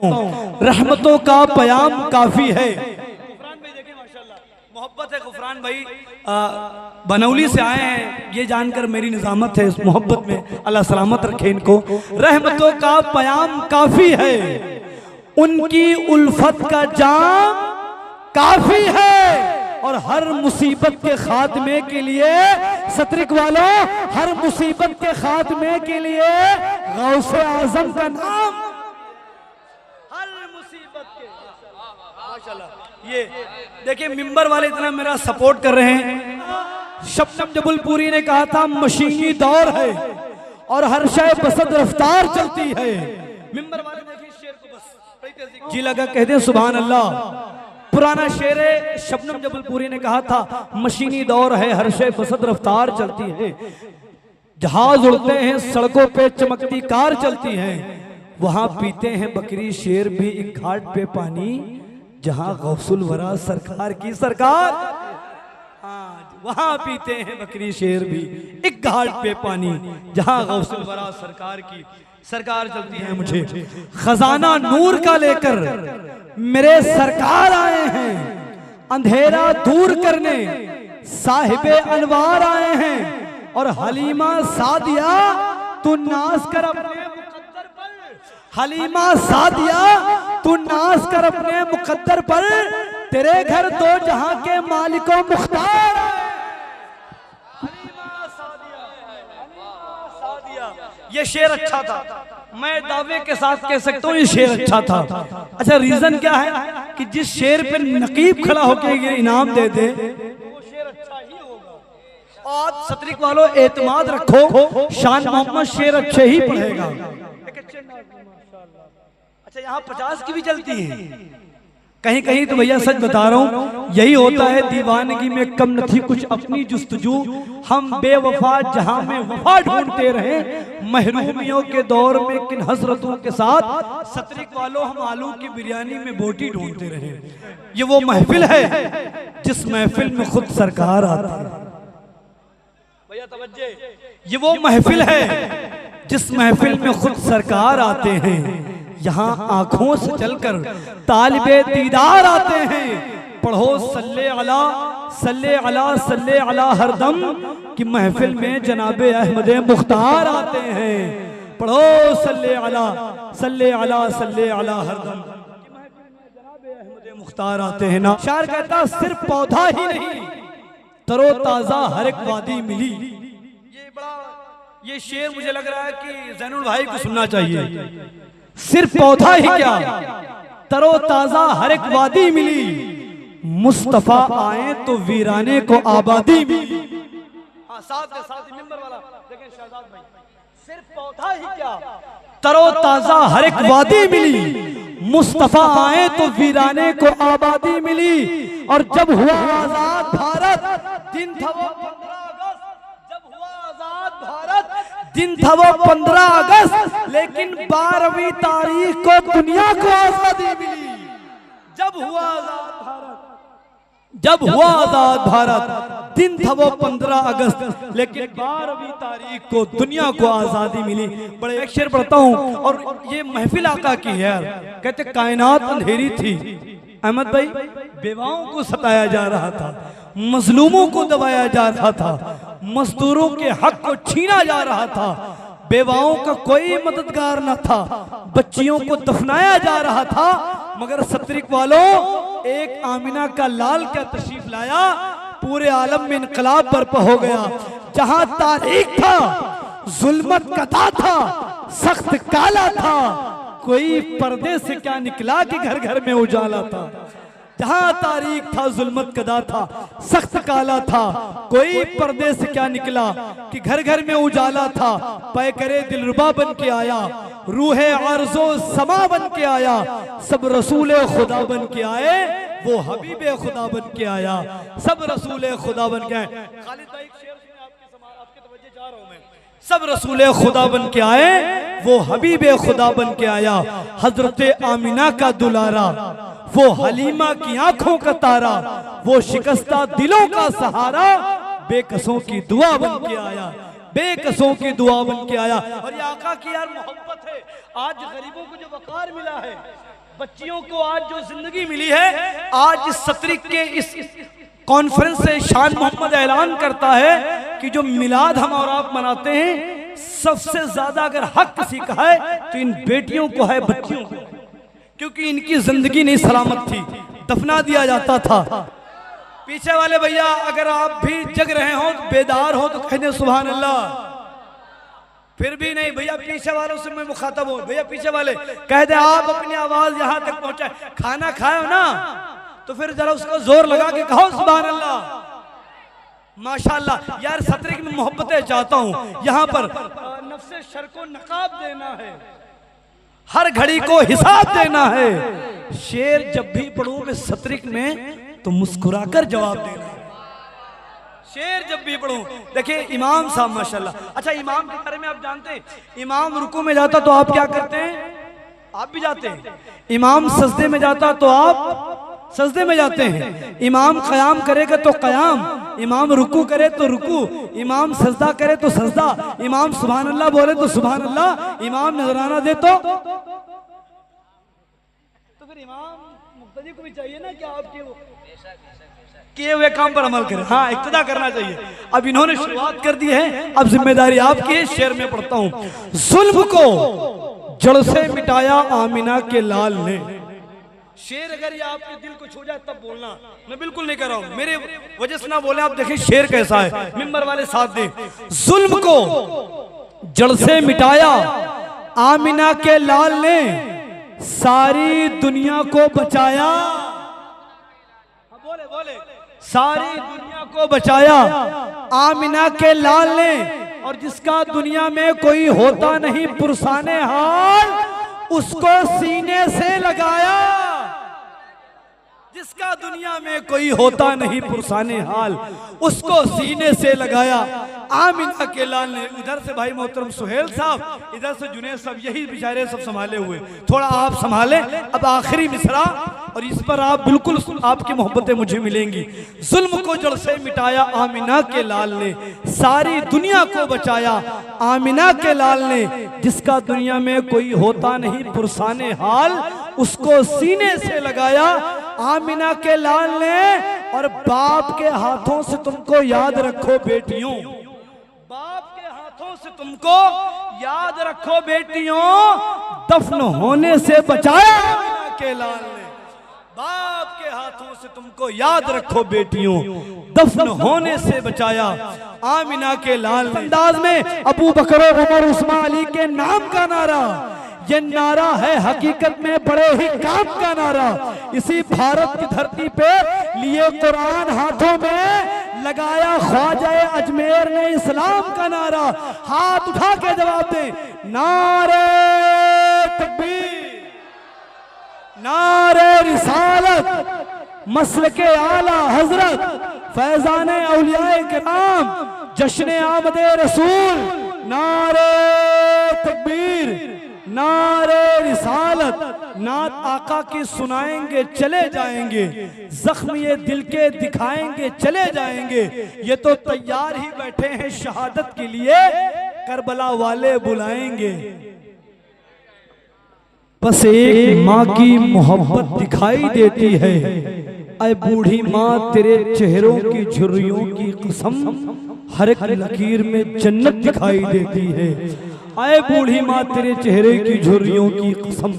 रहमतों का पयाम काफी है। गुफरान भाई देखें माशाल्लाह, मोहब्बत है। गुफरान भाई बनौली से आए हैं, ये जानकर मेरी निजामत है इस मोहब्बत में, अल्लाह सलामत रखे इनको। रहमतों का पयाम काफी है, उनकी उल्फत का जाम काफी है, और हर मुसीबत के खात्मे के लिए सतरिक वालों, हर मुसीबत के खात्मे के लिए गौसे आजम का नाम, हर मुसीबत के। माशाल्लाह, ये देखिए मिंबर वाले इतना मेरा सपोर्ट कर रहे हैं। शबनम जबलपुरी ने कहा था मशीनी दौर है और हर शय बसत रफ्तार चलती है। मिंबर वाले देखिए शेर को बस जी लगा कहते हैं सुभान अल्लाह। पुराना शेर है, शबनम जबलपुरी ने कहा था मशीनी दौर है, हर शय बसत रफ्तार चलती है। जहाज उड़ते हैं, सड़कों पे चमकती कार चलती है, वहां पीते हैं बकरी शेर भी एक घाट पे पानी, जहां गौसुल वरा सरकार की सरकार, वहां पीते हैं बकरी शेर भी एक घाट पे पानी, जहां गौसुल वरा सरकार की सरकार चलती है। मुझे खजाना नूर का लेकर मेरे सरकार आए हैं, अंधेरा दूर करने साहिबे अनवार आए हैं, और हलीमा सादिया तू नाज कर अपने मुकद्दर पर, हलीमा सादिया तू नाज कर अपने मुकद्दर पर, तेरे घर दो जहां के मालिको मुख्तार। हलीमा सादिया, हलीमा सादिया, ये शेर अच्छा था, मैं दावे के साथ कह सकता हूँ ये शेर अच्छा था। अच्छा रीजन क्या है कि जिस शेर पे नकीब खड़ा होकर ये इनाम दे दे वो शेर अच्छा ही होगा। और सतरिक वालों एतमाद रखो, शान मोहम्मद शेर अच्छे ही पढ़ेगा। अच्छा यहाँ 50 की भी चलती है कहीं कहीं, तो भैया सच बता रहा हूँ यही होता है। दीवानगी में कम न थी कुछ अपनी जुस्तजू, हम बेवफा जहां में वफा ढूंढते रहे, महरूमियों के दौर में किन हसरतों के साथ, सतरिक वालों हम आलू की बिरयानी में बोटी ढूंढते रहे। ये वो महफिल है जिस महफिल में खुद सरकार आते हैं। भैया तवज्जे, ये वो महफिल है जिस महफिल में खुद सरकार आते हैं, यहाँ आंखों से चलकर तालिबे दीदार आते हैं। पढ़ो सल्ले अला सल्ले अला सल्ले अला हरदम की महफिल में जनाबे अहमद मुख्तार आते हैं। पढ़ो सल्ले अला सल्ले अला सल्ले अला हरदम की महफिल में जनाबे अहमद मुख्तार आते हैं ना। शायर कहता सिर्फ पौधा ही नहीं तरो ताजा हर एक वादी मिली। ये शेर मुझे लग रहा है कि जैनुल भाई को सुनना चाहिए। सिर्फ पौधा ही क्या तरो ताजा हर एक वादी मिली, मुस्तफा आए तो वीराने को आबादी मिली। हाँ साथ मिंबर वाला देखें शहजाद भाई, सिर्फ पौधा ही क्या तरो ताजा हर एक वादी मिली, मुस्तफा आए तो वीराने को आबादी मिली। और जब हुआ आजाद भारत दिन था वो 15 अगस्त, जब हुआ आजाद भारत दिन था वो 15 अगस्त, लेकिन 12वीं तारीख को दुनिया को आजादी मिली। जब हुआ आजाद भारत, जब हुआ आजाद भारत दिन था वो 15 अगस्त, लेकिन 12वीं तारीख को दुनिया को आजादी मिली। बड़े एक शेर पढ़ता हूँ, और ये महफिल आका की है। कहते कायनात अंधेरी थी अहमद भाई, बेवाओं को सताया जा रहा था, मजलूमों को दबाया जा रहा था, मजदूरों के हक को छीना जा रहा था, बेवाओं का कोई मददगार न था, बच्चियों को दफनाया जा रहा था। मगर सतरिक वालों एक आमिना का लाल क्या तशरीफ लाया, पूरे आलम में इनकलाब बर्पा हो गया। जहां तारीख था जुल्मत कदा था, सख्त काला था, कोई पर्दे से क्या निकला कि घर घर में उजाला था। जहां तारीख था जुल्मत कदा था, सख्त काला था, कोई पर्दे से क्या निकला कि घर घर में उजाला था। पैकरे दिलरुबा बन के आया, रूहे आरज़ो समा बन के आया, सब रसूले खुदा बन के आए, वो हबीबे खुदा बन के आया, सब रसूले खुदा बन के आए। खालिद भाई शेर सुने, आपकी तवज्जो चाह रहा हूं मैं। सब रसूले खुदा बन के आए, वो हबीबे खुदा बन के आया, हजरत आमिना का दुलारा, वो हलीमा की आंखों का तारा, वो शिकस्ता दिलों का सहारा, बेकसों की दुआ बन के आया, बेकसों की दुआ बन के आया। और ये आका की यार मोहब्बत है। आज गरीबों को जो वकार मिला है, बच्चियों को आज जो जिंदगी मिली है, आज सतरिक के इस कॉन्फ्रेंस से शान मोहम्मद ऐलान करता है कि जो मिलाद हम और आप मनाते हैं, सबसे ज्यादा अगर हक किसी का है तो इन बेटियों को है, बच्चियों को, क्योंकि इनकी जिंदगी नहीं सलामत थी, दफना दिया जाता था। पीछे वाले भैया अगर आप भी जग रहे हो, बेदार हो, तो कह दें सुभान अल्लाह। फिर भी नहीं भैया, पीछे वालों से मैं मुखातब हूं, भैया पीछे वाले कह दे आप अपनी आवाज यहां तक पहुंचाए। खाना खाए ना तो फिर जरा उसको जोर लगा के कहो सुभान अल्लाह। माशाअल्लाह यार, सतरिक में मोहब्बतें चाहता हूं। यहाँ पर नफ्से शर को नकाब देना है, हर घड़ी को हिसाब देना है। शेर जब भी पढ़ूं मैं सतरिक में तो मुस्कुराकर जवाब देना है। शेर जब भी पढ़ूं, देखिए इमाम साहब माशाल्लाह। अच्छा, इमाम के बारे में आप जानते हैं, इमाम रुकू में जाता तो आप क्या करते हैं? आप भी जाते हैं। इमाम सजदे में जाता तो आप सजदे में जाते हैं। इमाम क़याम करेगा तो क़याम, इमाम रुकू करे तो रुकू, इमाम सजदा करे तो सजदा, इमाम सुभान अल्लाह बोले तो सुभान अल्लाह, इमाम नजराना दे तो फिर इमाम मुक्तदी को भी चाहिए ना कि आपके वो किए हुए काम पर अमल करें। हाँ, इक्तदा करना चाहिए। अब इन्होंने शुरुआत कर दी है, अब जिम्मेदारी आपकी है। शेर में पढ़ता हूं, जुल्म को जड़ से मिटाया आमिना के लाल ने। शेर अगर ये आपके दिल को छू जाए तब बोलना, मैं बिल्कुल नहीं कर रहा हूं, मेरे वजह से ना बोले। आप देखें शेर कैसा है, मिंबर वाले साथ दें। जुल्म को जड़ से मिटाया आमिना के लाल ने, सारी दुनिया को बचाया। बोले बोले, सारी दुनिया को बचाया आमिना के लाल ने, और जिसका दुनिया में कोई होता नहीं पुरसाने हाल, उसको सीने से लगाया। जिसका दुनिया में कोई होता नहीं पुरसाने हाल, उसको सीने से लगाया आमिना के लाल ने। उधर से भाई मोहतरम सुहेल साहब, इधर से जुनेद साहब, यही बेचारे सब संभाले हुए, थोड़ा आप संभाले। अब आखिरी मिसरा, और इस पर आप बिल्कुल आपकी मोहब्बतें मुझे मिलेंगी। जुल्म को जड़ से मिटाया आमिना के लाल ने, सारी दुनिया को बचाया आमिना के लाल ने, जिसका दुनिया में कोई होता नहीं पुरसाने हाल, उसको सीने से लगाया आमिना के लाल ने। और बाप के हाथों से तुमको याद रखो बेटियों, बाप के हाथों से तुमको याद रखो बेटियों, दफन होने से बचाया आमिना के लाल ने। बाप के हाथों से तुमको याद रखो बेटियों, दफन होने से बचाया आमिना के लाल ने। अंदाज में अबू बकर, उमर, उस्मान, अली के नाम का नारा, ये नारा है हकीकत में बड़े ही काम का नारा। इसी भारत की धरती पे लिए कुरान हाथों में, लगाया ख्वाजा अजमेर ने इस्लाम का नारा। हाथ उठा के जवाब दें, नारे तकबीर, नारे रिसालत, मसलके आला हजरत, फैजाने औलियाए किराम, जश्न आमदे रसूल, नारे तकबीर, नारे रिसालत, नात आका की सुनाएंगे चले जाएंगे, जख्म ये दिल के दिखाएंगे चले जाएंगे। ये तो तैयार ही बैठे हैं शहादत के लिए, करबला वाले बुलाएंगे। बस एक माँ की मोहब्बत दिखाई देती है, ऐ बूढ़ी माँ तेरे चेहरों की झुर्रियों की कसम, हर एक लकीर में जन्नत दिखाई देती है। आए बूढ़ी माँ तेरे चेहरे की झुर्रियों की कसम,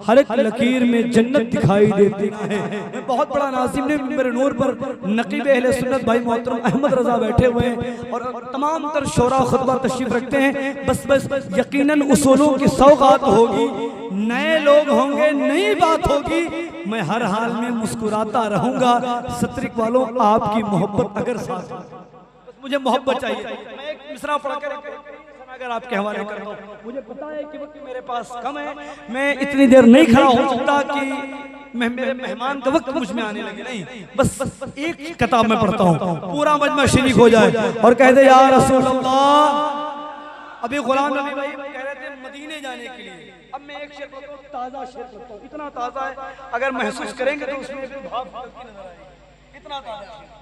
हर एक लकीर में जन्नत दिखाई देती है। मैं बहुत बड़ा नाज़िम ने मेरे नूर पर नकीब अहले सुन्नत भाई मोहतरम अहमद रजा बैठे हुए हैं, और तमाम तर शोरा खुतबा तशरीफ रखते हैं। बस यकीनन उसूलों की सौगात होगी, नए लोग होंगे, नई बात होगी। मैं हर हाल में मुस्कुराता रहूंगा। सतरिक वालों, आपकी मोहब्बत अगर साथ, मुझे मोहब्बत चाहिए। मैं एक मिसरा पढ़कर अगर आपके हवाले कर दूं, मुझे पता है कि वक्त मेरे पास कम है, मैं इतनी देर नहीं खड़ा हो सकता कि मेरे मेहमान का वक्त मुझ में आने लगे। नहीं, बस एक किताब में पढ़ता हूँ, पूरा मजमा शरीक हो जाए और कह दे या रसूल अल्लाह। अभी गुलाम नबी भाई कह रहे थे मदीने जाने के लिए, अब मैं एक शेर पढ़ता हूँ, ताज़ा शेर पढ़ता हूँ, इतना ताज़ा है अगर महसूस करेंगे तो उसमें भाव नजर आएगी, इतना ताज़ा।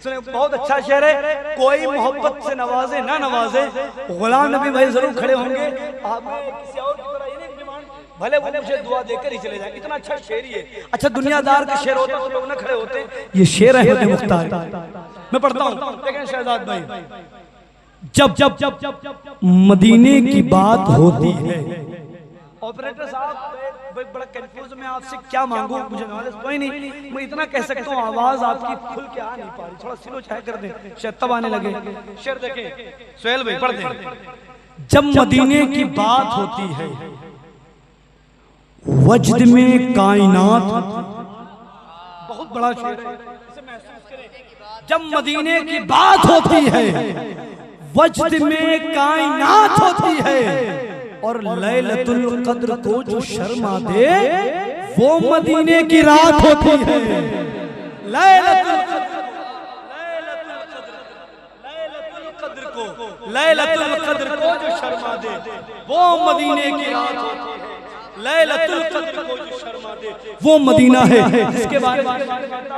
सुने, बहुत अच्छा शेर है, कोई मोहब्बत से नवाजे ना नवाजे, गुलाम नबी भाई जरूर खड़े होंगे। आप किसी और की तरह ये नहीं डिमांड भले वो मुझे दुआ देकर ही चले जाए, इतना अच्छा शेर ही है। अच्छा दुनियादार का शेर होता तो लोग ना खड़े होते, ये शेर है मुख्तार। मैं पढ़ता हूँ, देखें शहजाद भाई, जब जब जब जब मदीने की बात होती है। ऑपरेटर साहब बड़ा कंफ्यूज, मैं आपसे क्या मांगू, मुझे नॉलेज कोई नहीं, मैं इतना कह सकता हूँ आवाज आपकी खुल के आ नहीं पा रही, थोड़ा स्लो चाहे कर दे, शायद तब आने लगे। शेर देखें सुहेल भाई, पढ़ दे। जब मदीने की बात होती है वजद में कायनात, बहुत बड़ा शेर है, इसे महसूस करें। जब मदीने की बात होती है वजद में कायनात होती है, और लैलतुल कद्र को जो शर्मा दे वो मदीने की रात होती है। लैलतुल कद्र को जो शर्मा दे वो मदीने की रात होती है। लैलतुल कद्र को जो शर्मा दे वो मदीना है। इसके बारे में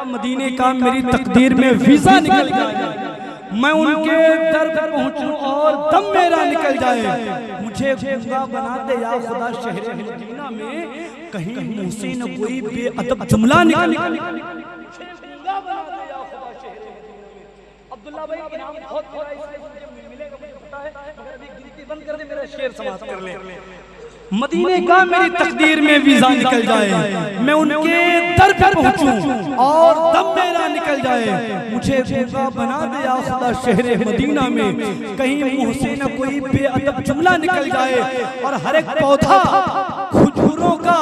मदीने का मेरी तकदीर में वीजा निकल जाए, मैं उनके दर पर पहुंचूं और दम मेरा निकल जाए। मुझे गूंगा बना दे या खुदा शहर मदीना में कहीं मुंह से न कोई बेअदब जुमला निकल। अब्दुल्ला भाई का नाम बहुत बड़ा, इसलिए मुझे मिलेगा, मुझे पता है, मगर अभी गिनती बंद कर दे, मेरा शेर समाप्त कर ले। मदीने का मेरी तकदीर में वीजा निकल जाए, मैं उनके दर पर पहुंचूं और दम मेरा निकल जाए। मुझे गूंगा बना दे या खुदा शहर मदीना में कहीं मुंह से न कोई बेअदब जुमला निकल जाए। और हर एक पौधा खजूरों का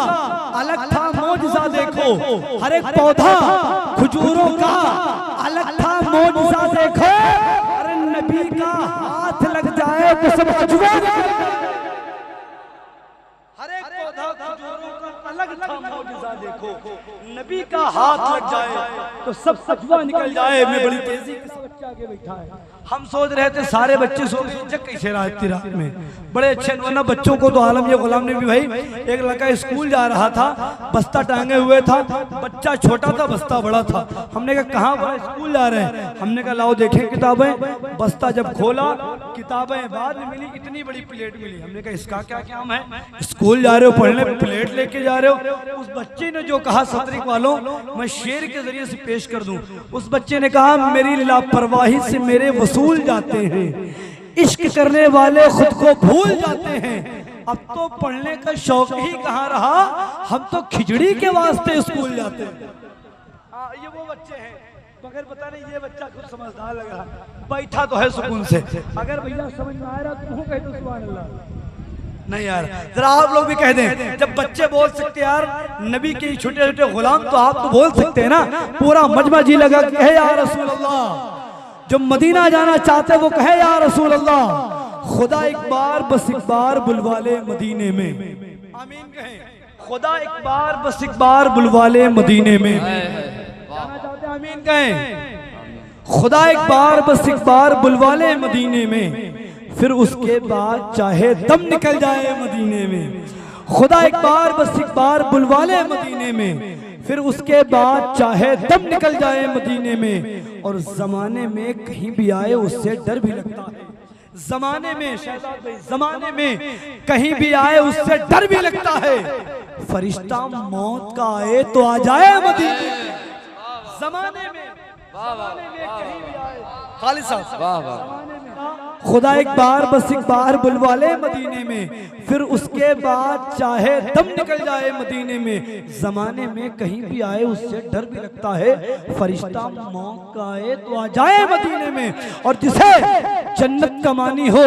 अलग था मौजज़ा देखो, हर एक पौधा खजूरों का अलग था मौजज़ा देखो। अरे नबी का हाथ लग जाए तो सब अजवा, हर एक पौधा खजूरों का अलग था मौजज़ा देखो, नबी का हाथ लग जाए तो सब सजवा निकल जाए। मैं बड़ी तेजी से बच्चा आगे बैठा है, हम सोच रहे थे सारे बच्चे सो गए, जग कैसे रात रात में बड़े अच्छे वरना बच्चों को तो आलम ये गुलाम ने भी भाई, एक लड़का स्कूल जा रहा था, बस्ता टांगे हुए था, बच्चा छोटा था बस्ता बड़ा था। हमने कहा कहाँ भाई स्कूल जा रहे हैं, हमने कहा लाओ देखें किताबें। बस्ता जब खोला किताबें बाद में मिली, इतनी बड़ी प्लेट मिली। हमने कहा इसका क्या काम है, स्कूल जा रहे हो पढ़ने प्लेट लेके जा रहे हो। उस बच्चे ने जो कहा सतरिक वालों, मैं शेर के जरिए से पेश कर दूं। उस बच्चे ने कहा मेरी लापरवाही से मेरे वसूल जाते हैं, इश्क करने वाले खुद को भूल जाते हैं। अब तो पढ़ने का शौक ही कहाँ रहा, हम तो खिचड़ी के वास्ते स्कूल जाते हैं। ये वो बच्चे हैं, मगर पता नहीं ये बच्चा खुद समझदार लग रहा, बैठा तो है सुकून से। अगर भैया समझ में आ रहा तो कह दो सुभान अल्लाह। नहीं यार जरा आप लोग भी कह दें, जब बच्चे बोल सकते यार नबी के छोटे छोटे गुलाम, तो आप तो बोल सकते हैं ना। पूरा मजमा जी लगा कि है या रसूल अल्लाह, जो मदीना जाना चाहते वो कहे या रसूल अल्लाह। खुदा एक बार बस एक बार बुलवा ले मदीने में, आमीन कहें। खुदा एक बार बस एक बार बुलवा ले मदीने में, जाना चाहते आमीन कहें। खुदा एक बार बस एक बार बुलवा ले मदीने में, फिर उसके बाद चाहे दम निकल जाए मदीने में। खुदा एक बार बस एक बार बुलवा ले मदीने में, फिर उसके बाद चाहे दम निकल जाए मदीने में। और जमाने में कहीं भी आए उससे डर भी लगता है, जमाने में शहजाद भाई, जमाने में कहीं भी आए उससे डर भी लगता है। फरिश्ता मौत का आए तो आ जाए मदीने में, जमाने में कहीं भी आए। खालिद साहब वाह वाह। खुदा एक बार बस एक बार बुलवा ले मदीने में, फिर उसके बाद चाहे दम निकल जाए मदीने में। जमाने में कहीं भी आए उससे डर भी लगता है, फरिश्ता मौत का आए तो आ जाए मदीने में। और जिसे जन्नत कमानी हो,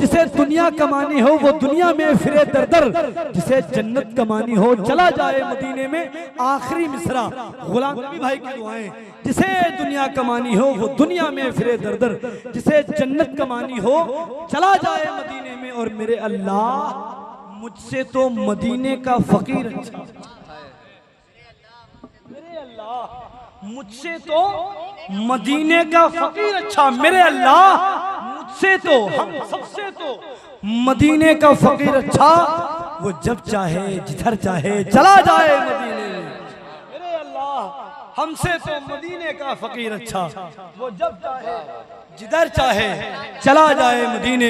जिसे दुनिया कमानी हो, वो दुनिया में फिरे दर दर। जिसे जन्नत कमानी हो चला जाए मदीने में। आखिरी मिसरा गुलाम नबी भाई की दुआएं। जिसे दुनिया कमानी हो वो दुनिया में फिरे दर दर, जिसे जन्नत कमानी हो चला जाए मदीने में। और मेरे अल्लाह मुझसे तो मदीने का फकीर अच्छा, मेरे अल्लाह मुझसे तो मदीने का फकीर अच्छा। मेरे अल्लाह मुझसे तो, हम सबसे तो मदीने का फकीर अच्छा। वो जब चाहे जिधर चाहे चला जाए मदीने में। मेरे अल्लाह हमसे तो मदीने का फकीर अच्छा, वो जब चाहे जिधर चाहे चला जाए मदीने।